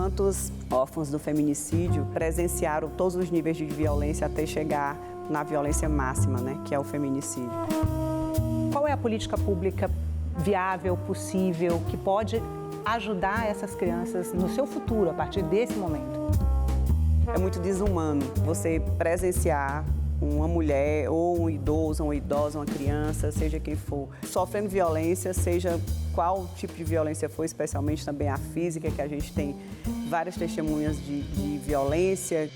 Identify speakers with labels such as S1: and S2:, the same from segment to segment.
S1: quantos órfãos do feminicídio presenciaram todos os níveis de violência até chegar na violência máxima, né, que é o feminicídio.
S2: Qual é a política pública viável, possível, que pode ajudar essas crianças no seu futuro, a partir desse momento?
S1: É muito desumano você presenciar uma mulher ou um idoso, uma idosa, uma criança, seja quem for, sofrendo violência, seja qual tipo de violência for, especialmente também a física, que a gente tem várias testemunhas de violência.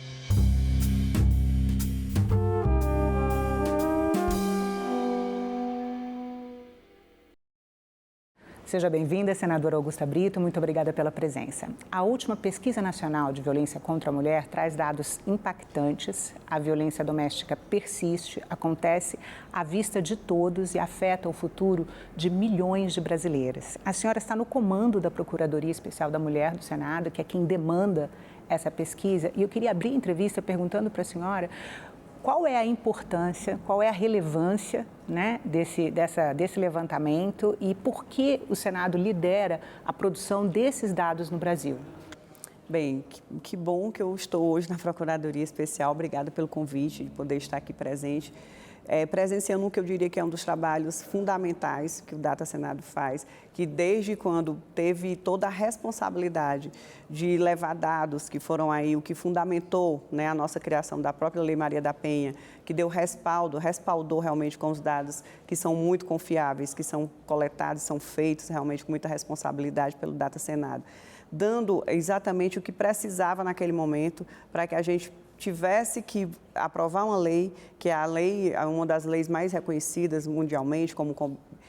S2: Seja bem-vinda, senadora Augusta Brito, muito obrigada pela presença. A última pesquisa nacional de violência contra a mulher traz dados impactantes. A violência doméstica persiste, acontece à vista de todos e afeta o futuro de milhões de brasileiras. A senhora está no comando da Procuradoria Especial da Mulher do Senado, que é quem demanda essa pesquisa, e eu queria abrir a entrevista perguntando para a senhora qual é a importância, qual é a relevância, né, desse levantamento e por que o Senado lidera a produção desses dados no Brasil?
S1: Bem, que bom que eu estou hoje na Procuradoria Especial. Obrigada pelo convite de poder estar aqui presente. Presenciando o que eu diria que é um dos trabalhos fundamentais que o Data Senado faz, que desde quando teve toda a responsabilidade de levar dados que foram aí o que fundamentou, né, a nossa criação da própria Lei Maria da Penha, que deu respaldou realmente com os dados que são muito confiáveis, que são coletados, são feitos realmente com muita responsabilidade pelo Data Senado, dando exatamente o que precisava naquele momento para que a gente tivesse que aprovar uma lei, que é uma das leis mais reconhecidas mundialmente como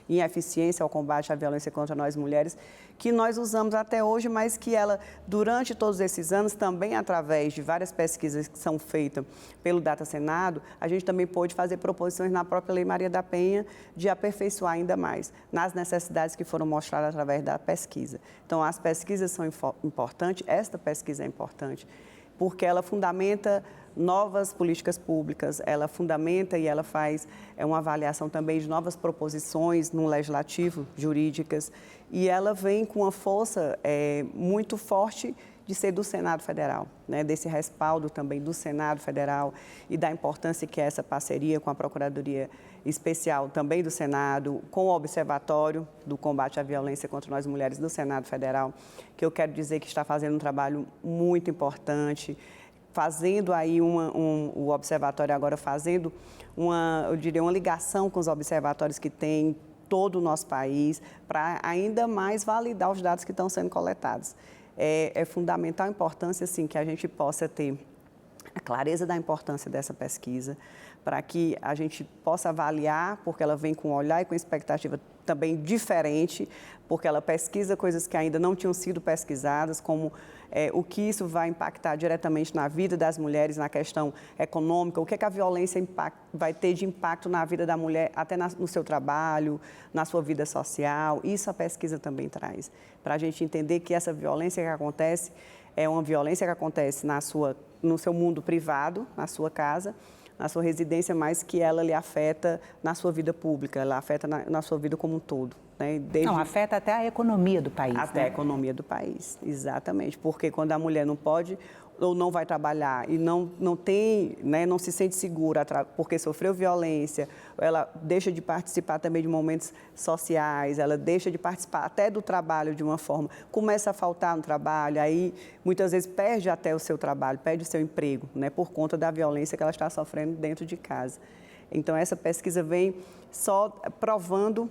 S1: em eficiência ao combate à violência contra nós mulheres, que nós usamos até hoje, mas que ela, durante todos esses anos, também através de várias pesquisas que são feitas pelo Data Senado, a gente também pôde fazer proposições na própria Lei Maria da Penha de aperfeiçoar ainda mais nas necessidades que foram mostradas através da pesquisa. Então, as pesquisas são importantes, esta pesquisa é importante, porque ela fundamenta novas políticas públicas, ela fundamenta e ela faz uma avaliação também de novas proposições no legislativo, jurídicas, e ela vem com uma força muito forte de ser do Senado Federal, né? Desse respaldo também do Senado Federal e da importância que é essa parceria com a Procuradoria Especial também do Senado, com o Observatório do Combate à Violência contra nós mulheres do Senado Federal, que eu quero dizer que está fazendo um trabalho muito importante, fazendo aí o Observatório agora fazendo eu diria, uma ligação com os observatórios que tem todo o nosso país, para ainda mais validar os dados que estão sendo coletados. É fundamental a importância, assim, que a gente possa ter a clareza da importância dessa pesquisa, para que a gente possa avaliar, porque ela vem com um olhar e com expectativa também diferente, porque ela pesquisa coisas que ainda não tinham sido pesquisadas, como o que isso vai impactar diretamente na vida das mulheres, na questão econômica, o que é que a violência vai ter de impacto na vida da mulher, até no seu trabalho, na sua vida social. Isso a pesquisa também traz, para a gente entender que essa violência que acontece é uma violência que acontece no seu mundo privado, na sua casa, na sua residência, mas que ela lhe afeta na sua vida pública, ela afeta na sua vida como um todo. Né?
S2: Não, afeta até a economia do país.
S1: Até, né? A economia do país, exatamente. Porque quando a mulher não pode ou não vai trabalhar e não tem, né, não se sente segura porque sofreu violência, ela deixa de participar também de momentos sociais, ela deixa de participar até do trabalho de uma forma, começa a faltar no trabalho, aí muitas vezes perde até o seu trabalho, perde o seu emprego, né, por conta da violência que ela está sofrendo dentro de casa. Então, essa pesquisa vem só provando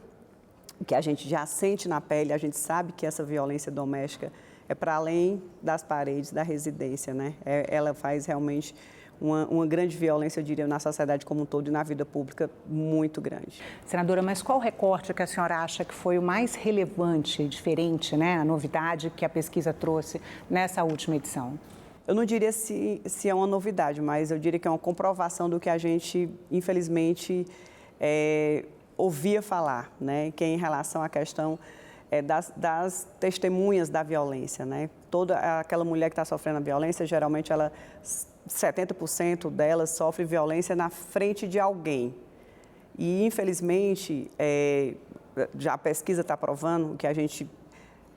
S1: que a gente já sente na pele, a gente sabe que essa violência doméstica é para além das paredes da residência, né? Ela faz realmente uma grande violência, eu diria, na sociedade como um todo e na vida pública muito grande.
S2: Senadora, mas qual recorte que a senhora acha que foi o mais relevante, diferente, né? A novidade que a pesquisa trouxe nessa última edição?
S1: Eu não diria se é uma novidade, mas eu diria que é uma comprovação do que a gente, infelizmente, ouvia falar, né? Que é em relação à questão das testemunhas da violência, né? Toda aquela mulher que está sofrendo a violência, geralmente 70% delas sofre violência na frente de alguém. E, infelizmente, já a pesquisa está provando que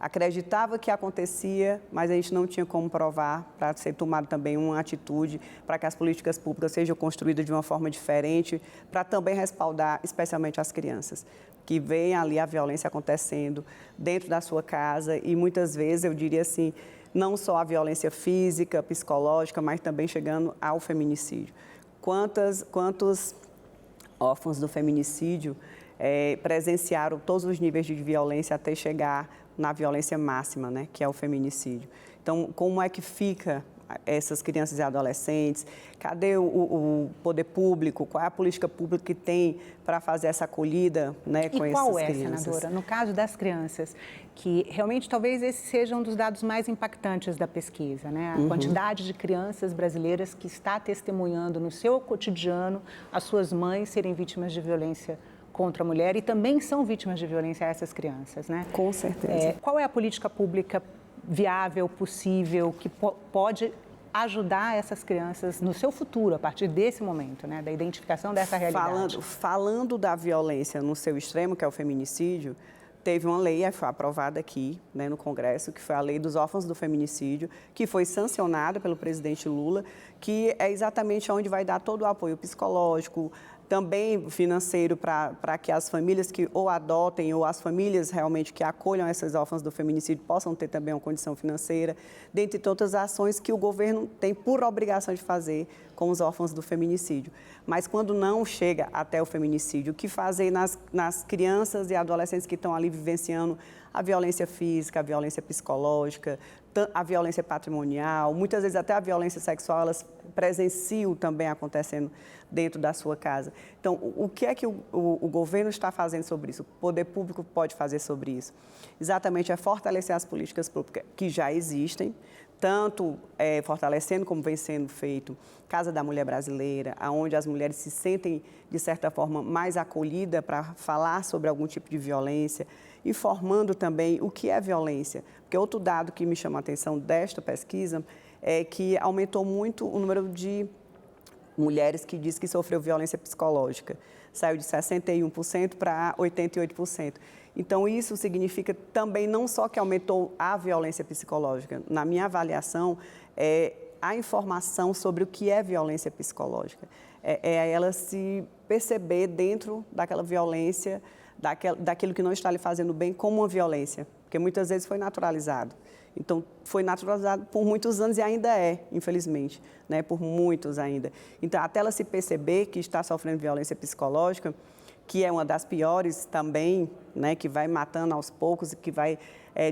S1: acreditava que acontecia, mas a gente não tinha como provar para ser tomada também uma atitude para que as políticas públicas sejam construídas de uma forma diferente, para também respaldar especialmente as crianças, que veem ali a violência acontecendo dentro da sua casa e muitas vezes, eu diria assim, não só a violência física, psicológica, mas também chegando ao feminicídio. Quantos órfãos do feminicídio presenciaram todos os níveis de violência até chegar na violência máxima, né, que é o feminicídio. Então, como é que fica essas crianças e adolescentes? Cadê o poder público? Qual é a política pública que tem para fazer essa acolhida, né, com essas crianças?
S2: E qual é, senadora, no caso das crianças, que realmente talvez esse seja um dos dados mais impactantes da pesquisa, né? A quantidade de crianças brasileiras que está testemunhando no seu cotidiano as suas mães serem vítimas de violência contra a mulher e também são vítimas de violência essas crianças, né?
S1: Com certeza.
S2: Qual é a política pública viável, possível, que pode ajudar essas crianças no seu futuro, a partir desse momento, né? Da identificação dessa realidade?
S1: Falando da violência no seu extremo, que é o feminicídio, teve uma lei, foi aprovada aqui, né, no Congresso, que foi a Lei dos Órfãos do Feminicídio, que foi sancionada pelo presidente Lula, que é exatamente onde vai dar todo o apoio psicológico, também financeiro para que as famílias que ou adotem ou as famílias realmente que acolham essas órfãs do feminicídio possam ter também uma condição financeira, dentre tantas ações que o governo tem por obrigação de fazer com os órfãos do feminicídio. Mas quando não chega até o feminicídio, o que fazer nas crianças e adolescentes que estão ali vivenciando a violência física, a violência psicológica, a violência patrimonial, muitas vezes até a violência sexual, elas presenciam também acontecendo dentro da sua casa. Então, o que é que o governo está fazendo sobre isso? O poder público pode fazer sobre isso? Exatamente, é fortalecer as políticas públicas que já existem, tanto fortalecendo como vem sendo feito Casa da Mulher Brasileira, onde as mulheres se sentem, de certa forma, mais acolhidas para falar sobre algum tipo de violência, informando também o que é violência. Porque outro dado que me chama a atenção desta pesquisa é que aumentou muito o número de mulheres que diz que sofreu violência psicológica. Saiu de 61% para 88%. Então, isso significa também não só que aumentou a violência psicológica. Na minha avaliação, a informação sobre o que é violência psicológica. É ela se perceber dentro daquela violência, daquilo que não está lhe fazendo bem como uma violência, porque muitas vezes foi naturalizado. Então, foi naturalizado por muitos anos e ainda é, infelizmente, né? Por muitos ainda. Então, até ela se perceber que está sofrendo violência psicológica, que é uma das piores também, né? Que vai matando aos poucos e que vai,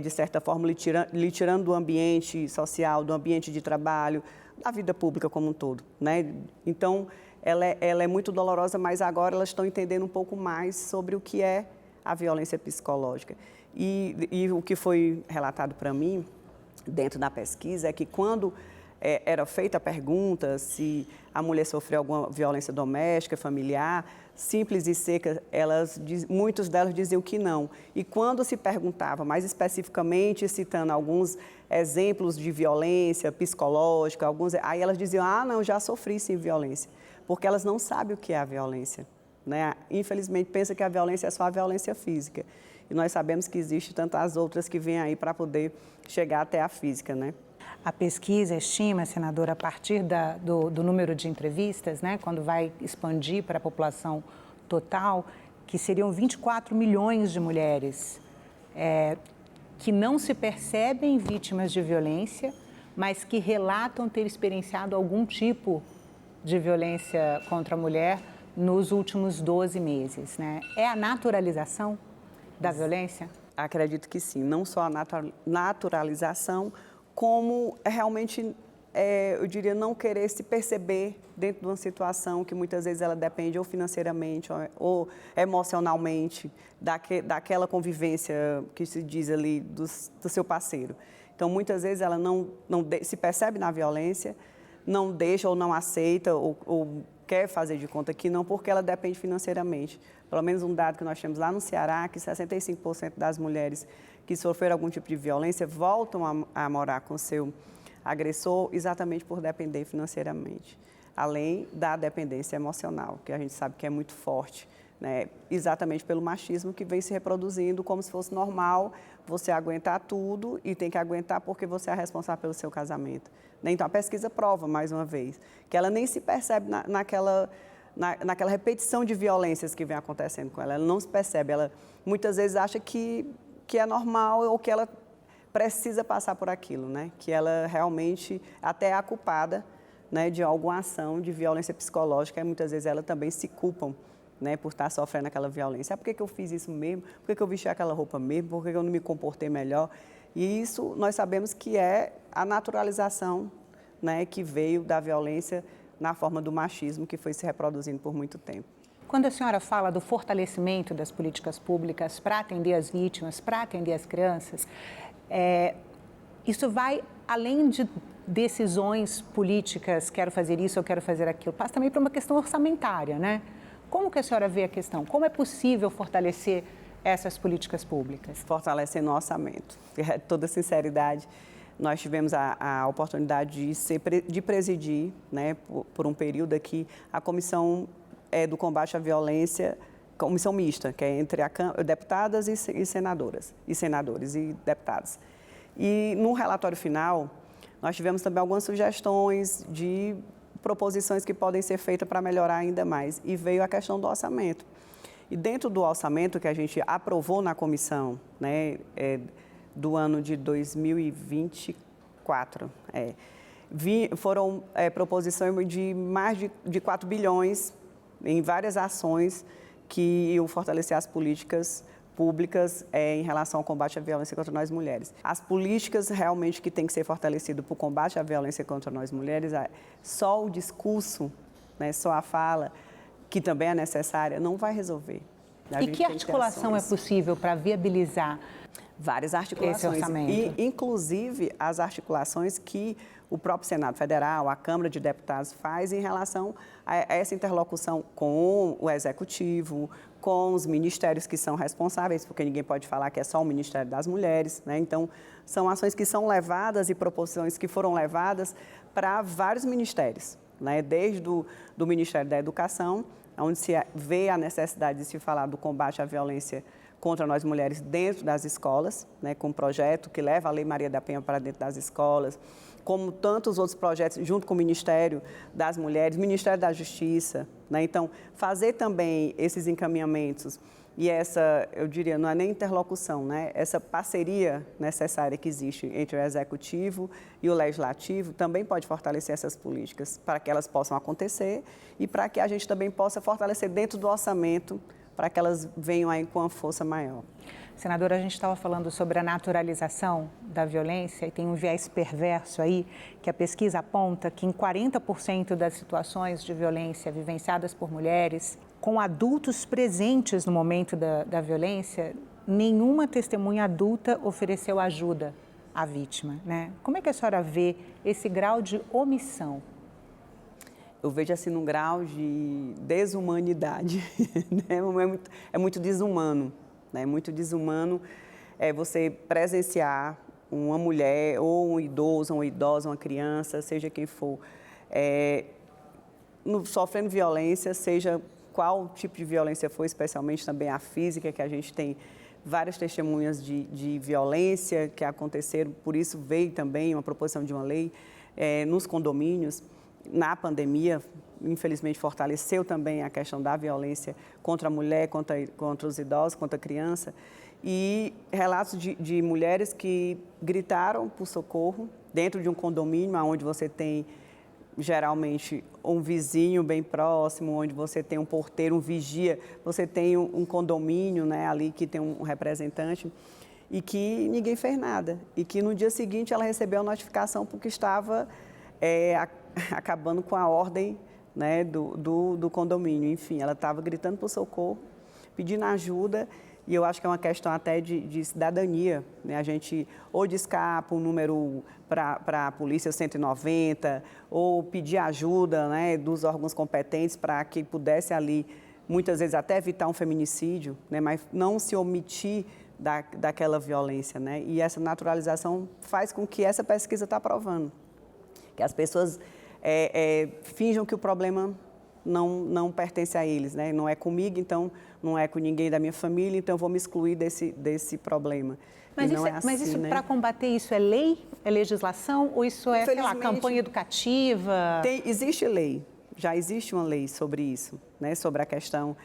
S1: de certa forma, lhe tirando do ambiente social, do ambiente de trabalho, da vida pública como um todo, né? Então, ela é muito dolorosa, mas agora elas estão entendendo um pouco mais sobre o que é a violência psicológica. E o que foi relatado para mim, dentro da pesquisa, é que quando era feita a pergunta se a mulher sofreu alguma violência doméstica, familiar, simples e seca, muitos delas diziam que não. E quando se perguntava mais especificamente, citando alguns exemplos de violência psicológica, aí elas diziam, não, já sofri sim violência, porque elas não sabem o que é a violência, né? Infelizmente, pensa que a violência é só a violência física. E nós sabemos que existe tantas outras que vêm aí para poder chegar até a física, né?
S2: A pesquisa estima, senadora, a partir do número de entrevistas, né, quando vai expandir para a população total, que seriam 24 milhões de mulheres que não se percebem vítimas de violência, mas que relatam ter experienciado algum tipo de violência contra a mulher nos últimos 12 meses, né? É a naturalização da violência?
S1: Acredito que sim, não só a naturalização, como realmente, eu diria, não querer se perceber dentro de uma situação que muitas vezes ela depende ou financeiramente ou emocionalmente daquela convivência que se diz ali do seu parceiro. Então, muitas vezes ela não se percebe na violência, não deixa ou não aceita ou quer fazer de conta que não, porque ela depende financeiramente. Pelo menos um dado que nós temos lá no Ceará, que 65% das mulheres que sofreram algum tipo de violência voltam a morar com seu agressor exatamente por depender financeiramente, além da dependência emocional, que a gente sabe que é muito forte né? Exatamente pelo machismo que vem se reproduzindo como se fosse normal você aguentar tudo e tem que aguentar porque você é responsável pelo seu casamento. Né? Então, a pesquisa prova, mais uma vez, que ela nem se percebe naquela repetição de violências que vem acontecendo com ela. Ela não se percebe, ela muitas vezes acha que é normal ou que ela precisa passar por aquilo, né? Que ela realmente até é a culpada, né, de alguma ação de violência psicológica e muitas vezes ela também se culpam, né, por estar sofrendo aquela violência. Por que eu fiz isso mesmo? Por que eu vesti aquela roupa mesmo? Por que eu não me comportei melhor? E isso nós sabemos que é a naturalização, né, que veio da violência na forma do machismo que foi se reproduzindo por muito tempo.
S2: Quando a senhora fala do fortalecimento das políticas públicas para atender as vítimas, para atender as crianças, isso vai além de decisões políticas, quero fazer isso, eu quero fazer aquilo, passa também para uma questão orçamentária, né? Como que a senhora vê a questão? Como é possível fortalecer essas políticas públicas?
S1: Fortalecendo o orçamento. Com toda sinceridade, nós tivemos a oportunidade de presidir, né, por um período aqui, a Comissão do Combate à Violência, comissão mista, que é entre deputadas e senadoras, e senadores e deputados. E no relatório final, nós tivemos também algumas sugestões de proposições que podem ser feitas para melhorar ainda mais. E veio a questão do orçamento. E dentro do orçamento que a gente aprovou na comissão, né, do ano de 2024, foram proposições de mais de 4 bilhões em várias ações que iam fortalecer as políticas públicas em relação ao combate à violência contra nós mulheres. As políticas realmente que têm que ser fortalecidas para o combate à violência contra nós mulheres, só o discurso, né, só a fala, que também é necessária, não vai resolver.
S2: E que articulação é possível para viabilizar
S1: várias articulações,
S2: esse orçamento?
S1: E, inclusive, as articulações que o próprio Senado Federal, a Câmara de Deputados faz em relação a essa interlocução com o Executivo, com os ministérios que são responsáveis, porque ninguém pode falar que é só o Ministério das Mulheres, né? Então, são ações que são levadas e proposições que foram levadas para vários ministérios, né? Desde do Ministério da Educação, onde se vê a necessidade de se falar do combate à violência contra nós mulheres dentro das escolas, né, com um projeto que leva a Lei Maria da Penha para dentro das escolas, como tantos outros projetos junto com o Ministério das Mulheres, Ministério da Justiça, né? Então, fazer também esses encaminhamentos e essa, eu diria, não é nem interlocução, né? Essa parceria necessária que existe entre o Executivo e o Legislativo também pode fortalecer essas políticas para que elas possam acontecer e para que a gente também possa fortalecer dentro do orçamento para que elas venham aí com uma força maior.
S2: Senadora, a gente estava falando sobre a naturalização da violência e tem um viés perverso aí, que a pesquisa aponta que em 40% das situações de violência vivenciadas por mulheres, com adultos presentes no momento da violência, nenhuma testemunha adulta ofereceu ajuda à vítima, né? Como é que a senhora vê esse grau de omissão?
S1: Eu vejo assim num grau de desumanidade, né? É muito desumano, né? É muito desumano você presenciar uma mulher ou um idoso, uma idosa, uma criança, seja quem for, sofrendo violência, seja qual tipo de violência for, especialmente também a física, que a gente tem várias testemunhas de violência que aconteceram, por isso veio também uma proposição de uma lei nos condomínios. Na pandemia, infelizmente, fortaleceu também a questão da violência contra a mulher, contra os idosos, contra a criança. E relatos de mulheres que gritaram por socorro dentro de um condomínio, onde você tem, geralmente, um vizinho bem próximo, onde você tem um porteiro, um vigia, você tem um condomínio, né, ali que tem um representante, e que ninguém fez nada. E que no dia seguinte ela recebeu a notificação porque estava acabando com a ordem, né, do condomínio. Enfim, ela estava gritando por socorro, pedindo ajuda, e eu acho que é uma questão até de cidadania, né? A gente ou descapa um número para a polícia 190, ou pedir ajuda, né, dos órgãos competentes para que pudesse ali, muitas vezes até evitar um feminicídio, né, mas não se omitir daquela violência, né? E essa naturalização faz com que essa pesquisa está provando. Que as pessoas finjam que o problema não pertence a eles, né? Não é comigo, então não é com ninguém da minha família, então eu vou me excluir desse problema.
S2: Mas isso, para combater isso, é lei, é legislação ou isso é, sei lá, campanha educativa?
S1: Existe lei, já existe uma lei sobre isso, né? Sobre a questão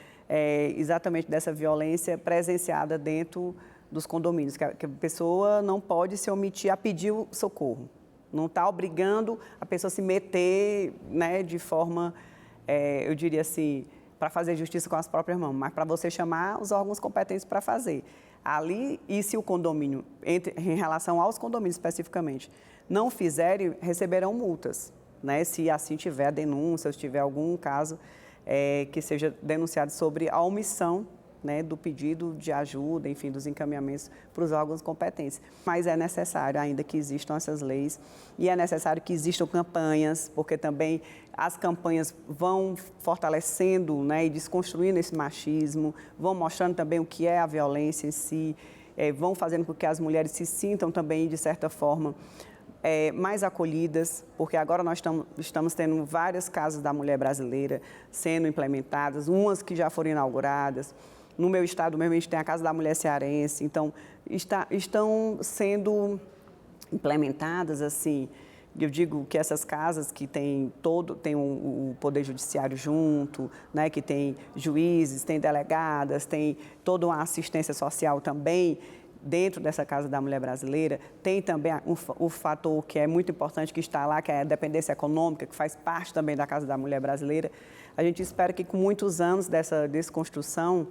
S1: exatamente dessa violência presenciada dentro dos condomínios, que a pessoa não pode se omitir a pedir o socorro. Não está obrigando a pessoa a se meter, né, de forma, eu diria assim, para fazer justiça com as próprias mãos, mas para você chamar os órgãos competentes para fazer. Ali, e se o condomínio, em relação aos condomínios especificamente, não fizerem, receberão multas, né? Se assim tiver denúncia, se tiver algum caso que seja denunciado sobre a omissão, né, do pedido de ajuda, enfim, dos encaminhamentos para os órgãos competentes. Mas é necessário ainda que existam essas leis e é necessário que existam campanhas, porque também as campanhas vão fortalecendo, né, e desconstruindo esse machismo, vão mostrando também o que é a violência em si, vão fazendo com que as mulheres se sintam também, de certa forma, mais acolhidas, porque agora nós estamos tendo várias casas da mulher brasileira sendo implementadas, umas que já foram inauguradas. No meu estado mesmo, a gente tem a Casa da Mulher Cearense, então estão sendo implementadas, assim, eu digo que essas casas que tem o Poder Judiciário junto, né, que tem juízes, tem delegadas, tem toda uma assistência social também, dentro dessa Casa da Mulher Brasileira, tem também o fator que é muito importante que está lá, que é a dependência econômica, que faz parte também da Casa da Mulher Brasileira. A gente espera que com muitos anos dessa desconstrução,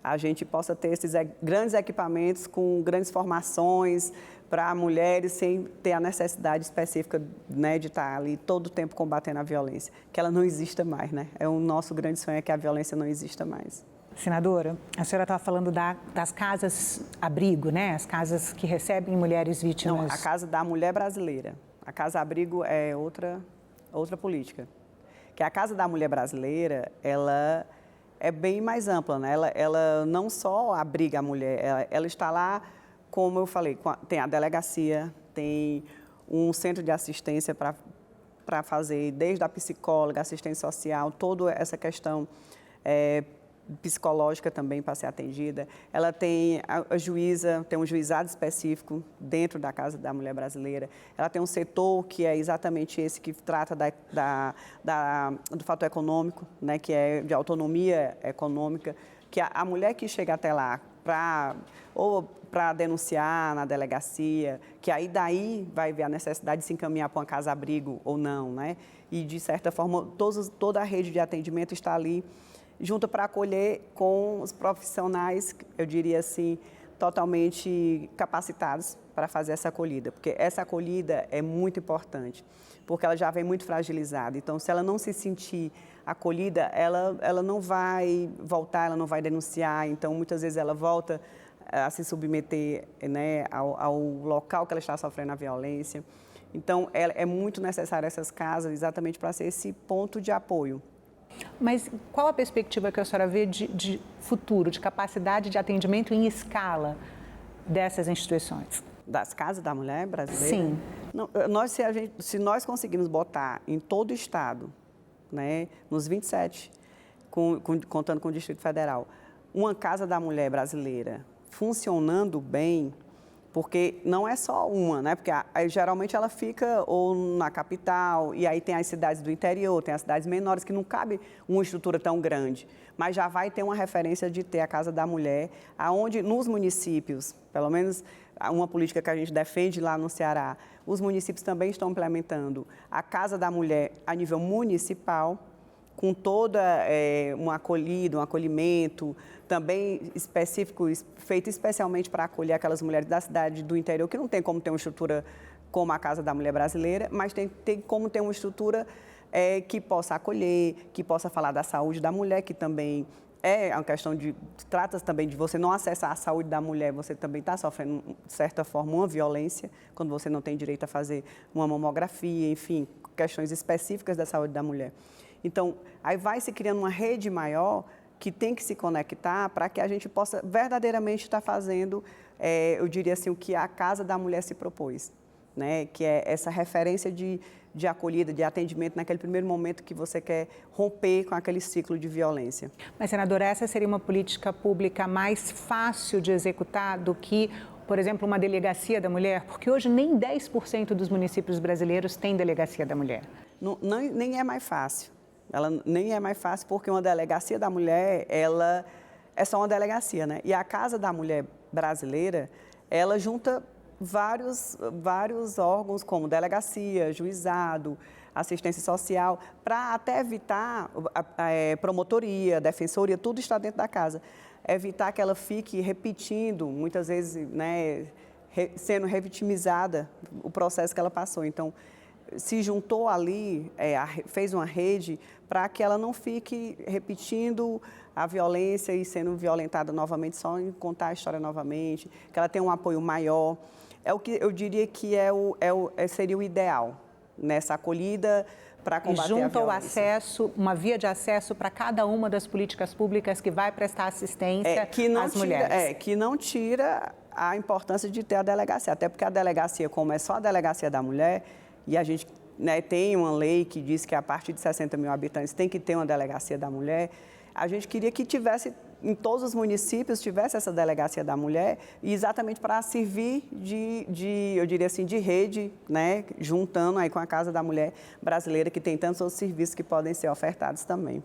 S1: a gente possa ter esses grandes equipamentos com grandes formações para mulheres sem ter a necessidade específica, né, de estar ali todo o tempo combatendo a violência, que ela não exista mais, né? O nosso grande sonho é que a violência não exista mais.
S2: Senadora, a senhora estava falando das casas-abrigo, né? As casas que recebem mulheres vítimas.
S1: Não, a Casa da Mulher Brasileira. A Casa-Abrigo é outra política. Que a Casa da Mulher Brasileira, ela é bem mais ampla, né? Ela não só abriga a mulher, ela está lá, como eu falei, tem a delegacia, tem um centro de assistência para fazer, desde a psicóloga, assistência social, toda essa questão psicológica também para ser atendida. Ela tem a juíza, tem um juizado específico dentro da Casa da Mulher Brasileira. Ela tem um setor que é exatamente esse que trata do fator econômico, né, que é de autonomia econômica, que a mulher que chega até lá para denunciar na delegacia, que aí daí vai ver a necessidade de se encaminhar para uma casa-abrigo ou não, né? E, de certa forma, toda a rede de atendimento está ali junto para acolher com os profissionais, eu diria assim, totalmente capacitados para fazer essa acolhida, porque essa acolhida é muito importante, porque ela já vem muito fragilizada. Então, se ela não se sentir acolhida, ela não vai voltar, ela não vai denunciar. Então, muitas vezes ela volta a se submeter, né, ao local que ela está sofrendo a violência. Então, é muito necessário essas casas exatamente para ser esse ponto de apoio.
S2: Mas qual a perspectiva que a senhora vê de futuro, de capacidade de atendimento em escala dessas instituições?
S1: Das casas da mulher brasileira?
S2: Sim.
S1: Não, se nós conseguirmos botar em todo o estado, né, nos 27, contando com o Distrito Federal, uma casa da mulher brasileira funcionando bem, porque não é só uma, né? Porque geralmente ela fica ou na capital, e aí tem as cidades do interior, tem as cidades menores, que não cabe uma estrutura tão grande. Mas já vai ter uma referência de ter a Casa da Mulher, aonde nos municípios, pelo menos uma política que a gente defende lá no Ceará, os municípios também estão implementando a Casa da Mulher a nível municipal, com toda uma acolhida, um acolhimento também específico, feito especialmente para acolher aquelas mulheres da cidade do interior, que não tem como ter uma estrutura como a Casa da Mulher Brasileira, mas tem como ter uma estrutura que possa acolher, que possa falar da saúde da mulher, que também é uma questão trata também de você não acessar a saúde da mulher, você também está sofrendo, de certa forma, uma violência, quando você não tem direito a fazer uma mamografia, enfim, questões específicas da saúde da mulher. Então, aí vai se criando uma rede maior que tem que se conectar para que a gente possa verdadeiramente estar fazendo, eu diria assim, o que a Casa da Mulher se propôs, né, que é essa referência de acolhida, de atendimento naquele primeiro momento que você quer romper com aquele ciclo de violência.
S2: Mas, senadora, essa seria uma política pública mais fácil de executar do que, por exemplo, uma delegacia da mulher? Porque hoje nem 10% dos municípios brasileiros têm delegacia da mulher.
S1: Nem é mais fácil. Ela nem é mais fácil porque uma delegacia da mulher, ela é só uma delegacia, né? E a Casa da Mulher brasileira, ela junta vários órgãos como delegacia, juizado, assistência social, para até evitar promotoria, defensoria, tudo está dentro da casa. Evitar que ela fique repetindo, muitas vezes, né, sendo revitimizada o processo que ela passou. Então, se juntou ali, fez uma rede para que ela não fique repetindo a violência e sendo violentada novamente, só em contar a história novamente, que ela tenha um apoio maior. É o que eu diria que seria o ideal nessa acolhida para combater a violência.
S2: E junto ao acesso, uma via de acesso para cada uma das políticas públicas que vai prestar assistência às mulheres.
S1: Que não tira a importância de ter a delegacia, até porque a delegacia, como é só a delegacia da mulher, e a gente, né, tem uma lei que diz que a partir de 60 mil habitantes tem que ter uma delegacia da mulher, a gente queria que tivesse, em todos os municípios, tivesse essa delegacia da mulher, e exatamente para servir eu diria assim, de rede, né, juntando aí com a Casa da Mulher Brasileira, que tem tantos outros serviços que podem ser ofertados também.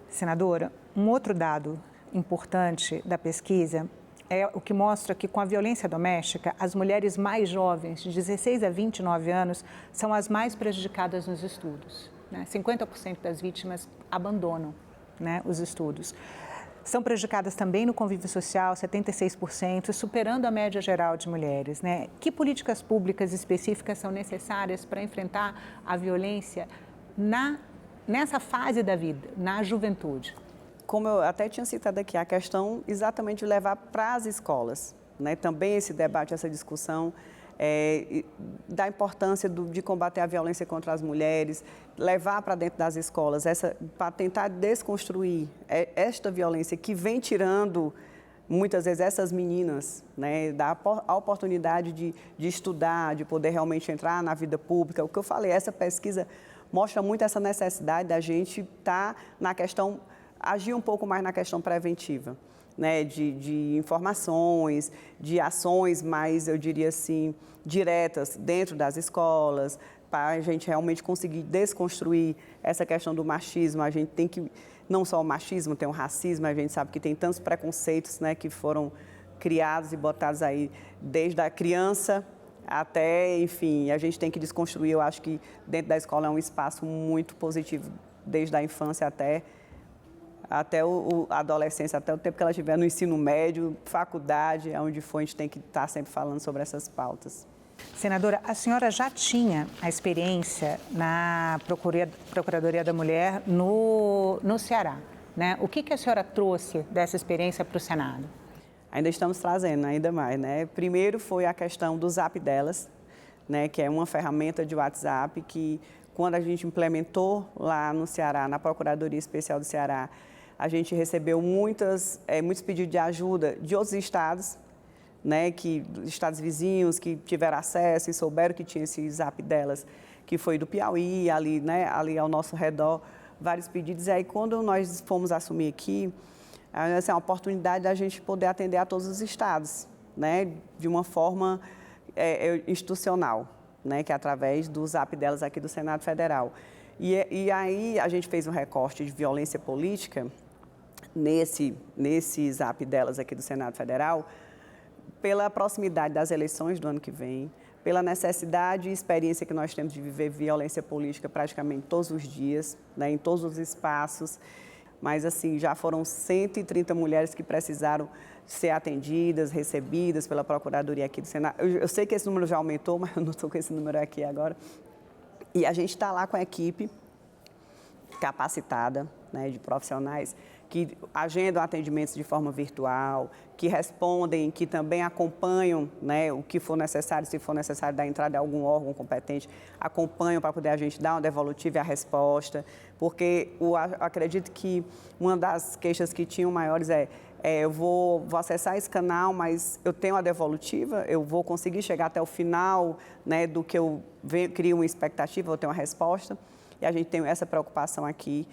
S2: Senadora, um outro dado importante da pesquisa é o que mostra que, com a violência doméstica, as mulheres mais jovens, de 16 a 29 anos, são as mais prejudicadas nos estudos, né? 50% das vítimas abandonam, né, os estudos. São prejudicadas também no convívio social, 76%, superando a média geral de mulheres, né? Que políticas públicas específicas são necessárias para enfrentar a violência nessa fase da vida, na juventude?
S1: Como eu até tinha citado aqui, a questão exatamente de levar para as escolas, né? Também esse debate, essa discussão da importância de combater a violência contra as mulheres, levar para dentro das escolas, para tentar desconstruir esta violência que vem tirando, muitas vezes, essas meninas, né? Dar a oportunidade de estudar, de poder realmente entrar na vida pública. O que eu falei, essa pesquisa mostra muito essa necessidade da gente estar na questão, agir um pouco mais na questão preventiva, né, de informações, de ações mais, eu diria assim, diretas dentro das escolas, para a gente realmente conseguir desconstruir essa questão do machismo. A gente tem que, não só o machismo, tem o racismo, a gente sabe que tem tantos preconceitos, né, que foram criados e botados aí desde a criança até, enfim, a gente tem que desconstruir. Eu acho que dentro da escola é um espaço muito positivo, desde a infância até a adolescência, até o tempo que ela estiver no ensino médio, faculdade, onde for, a gente tem que estar sempre falando sobre essas pautas.
S2: Senadora, a senhora já tinha a experiência na Procuradoria da Mulher no Ceará, né? O que a senhora trouxe dessa experiência para o Senado?
S1: Ainda estamos trazendo, ainda mais, né? Primeiro foi a questão do Zap delas, né? Que é uma ferramenta de WhatsApp que, quando a gente implementou lá no Ceará, na Procuradoria Especial do Ceará, a gente recebeu muitos pedidos de ajuda de outros estados, né, estados vizinhos que tiveram acesso e souberam que tinha esse Zap delas, que foi do Piauí, ali, né, ali ao nosso redor, vários pedidos. E aí, quando nós fomos assumir aqui, assim, a oportunidade da gente poder atender a todos os estados, né, de uma forma institucional, né, que é através do Zap delas aqui do Senado Federal. E aí a gente fez um recorte de violência política nesse Zap delas aqui do Senado Federal, pela proximidade das eleições do ano que vem, pela necessidade e experiência que nós temos de viver violência política praticamente todos os dias, né, em todos os espaços. Mas, assim, já foram 130 mulheres que precisaram ser atendidas, recebidas pela Procuradoria aqui do Senado. Eu sei que esse número já aumentou, mas eu não estou com esse número aqui agora. E a gente está lá com a equipe capacitada, né, de profissionais que agendam atendimentos de forma virtual, que respondem, que também acompanham, né, o que for necessário, se for necessário dar entrada em algum órgão competente, acompanham para poder a gente dar uma devolutiva e a resposta, porque eu acredito que uma das queixas que tinham maiores eu vou acessar esse canal, mas eu tenho a devolutiva, eu vou conseguir chegar até o final, né, do que eu crio uma expectativa, vou ter uma resposta. E a gente tem essa preocupação aqui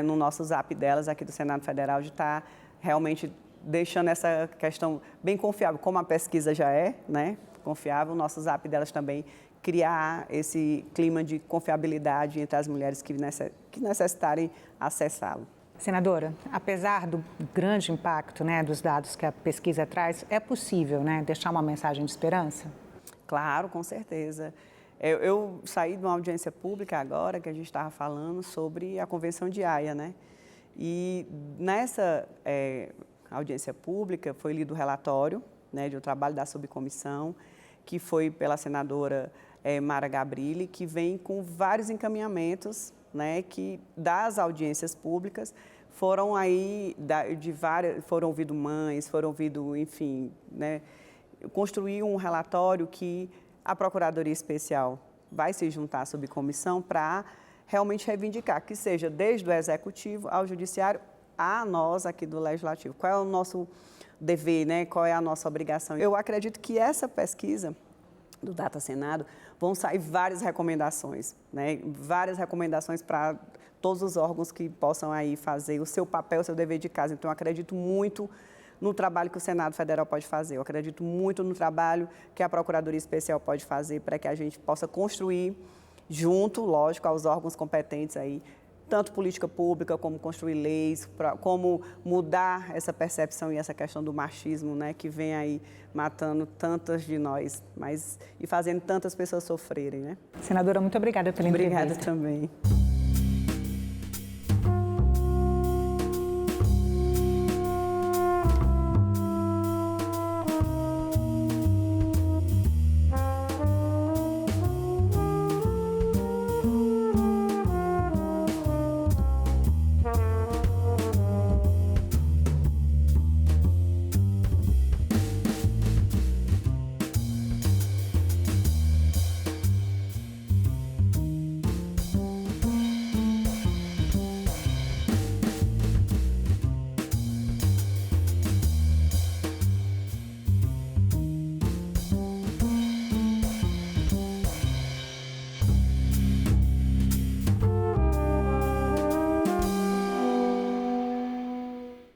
S1: no nosso zap delas, aqui do Senado Federal, de estar realmente deixando essa questão bem confiável, como a pesquisa já é, né, confiável, o nosso zap delas também criar esse clima de confiabilidade entre as mulheres que necessitarem acessá-lo.
S2: Senadora, apesar do grande impacto, né, dos dados que a pesquisa traz, é possível, né, deixar uma mensagem de esperança?
S1: Claro, com certeza. Eu saí de uma audiência pública agora, que a gente estava falando sobre a Convenção de Haia, né? E nessa audiência pública foi lido o relatório, né, do trabalho da subcomissão, que foi pela senadora Mara Gabrilli, que vem com vários encaminhamentos, né, que das audiências públicas foram aí foram ouvido mães, foram ouvido, enfim, né, construir um relatório que a Procuradoria Especial vai se juntar à subcomissão para realmente reivindicar, que seja desde o Executivo ao Judiciário, a nós aqui do Legislativo. Qual é o nosso dever, né? Qual é a nossa obrigação? Eu acredito que essa pesquisa do Data Senado vão sair várias recomendações, né? Várias recomendações para todos os órgãos que possam aí fazer o seu papel, o seu dever de casa. Então, eu acredito muito no trabalho que o Senado Federal pode fazer. Eu acredito muito no trabalho que a Procuradoria Especial pode fazer para que a gente possa construir, junto, lógico, aos órgãos competentes aí, tanto política pública, como construir leis, como mudar essa percepção e essa questão do machismo, né, que vem aí matando tantas de nós, e fazendo tantas pessoas sofrerem, né?
S2: Senadora, muito obrigada pela entrevista.
S1: Obrigada também.